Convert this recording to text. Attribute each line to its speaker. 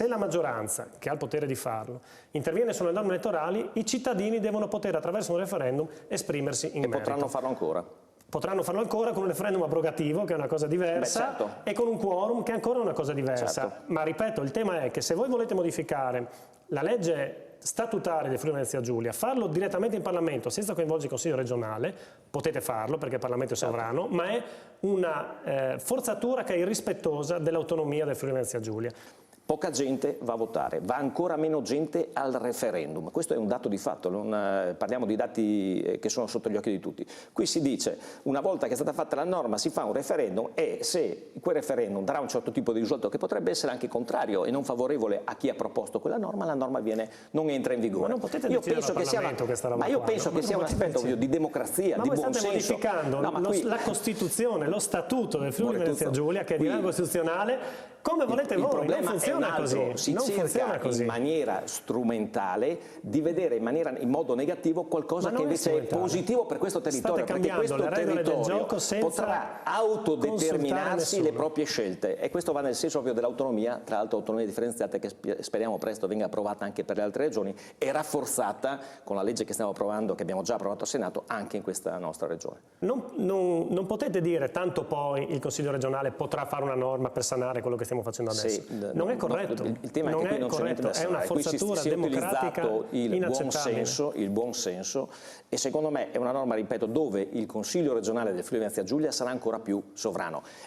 Speaker 1: se la maggioranza, che ha il potere di farlo, interviene sulle norme elettorali, i cittadini devono poter attraverso un referendum esprimersi in merito.
Speaker 2: E potranno farlo ancora.
Speaker 1: Potranno farlo ancora con un referendum abrogativo, che è una cosa diversa,
Speaker 2: certo.
Speaker 1: E con un quorum, che è ancora una cosa diversa.
Speaker 2: Certo.
Speaker 1: Ma ripeto, il tema è che se voi volete modificare la legge statutaria del Friuli Venezia Giulia, farlo direttamente in Parlamento senza coinvolgere il Consiglio regionale, potete farlo perché il Parlamento è sovrano, ma è una forzatura che è irrispettosa dell'autonomia del Friuli Venezia Giulia.
Speaker 2: Poca gente va a votare, va ancora meno gente al referendum. Questo è un dato di fatto, parliamo di dati che sono sotto gli occhi di tutti. Qui si dice, una volta che è stata fatta la norma, si fa un referendum e se quel referendum darà un certo tipo di risultato che potrebbe essere anche contrario e non favorevole a chi ha proposto quella norma, la norma non entra in vigore.
Speaker 1: Ma non potete decidere al Parlamento questa roba.
Speaker 2: Ma io penso che sia un aspetto di democrazia, di buon senso.
Speaker 1: Ma voi state modificando la Costituzione, lo Statuto del Friuli Venezia Giulia, che è di rango costituzionale, come volete voi.
Speaker 2: Il problema
Speaker 1: non funziona
Speaker 2: è un altro,
Speaker 1: così.
Speaker 2: si
Speaker 1: non
Speaker 2: cerca
Speaker 1: così.
Speaker 2: in maniera strumentale di vedere in modo negativo qualcosa che invece è positivo per questo territorio, perché questo territorio potrà autodeterminarsi le proprie scelte e questo va nel senso proprio dell'autonomia, tra l'altro autonomia differenziata che speriamo presto venga approvata anche per le altre regioni e rafforzata con la legge che stiamo approvando, che abbiamo già approvato al Senato, anche in questa nostra regione.
Speaker 1: Non potete dire tanto poi il Consiglio regionale potrà fare una norma per sanare quello che stiamo facendo adesso.
Speaker 2: Sì,
Speaker 1: non è corretto.
Speaker 2: Il tema è che qui non c'è niente da sanare.
Speaker 1: È una forzatura democratica inaccettabile.
Speaker 2: Il buon senso e secondo me è una norma, ripeto, dove il Consiglio regionale del Friuli Venezia Giulia sarà ancora più sovrano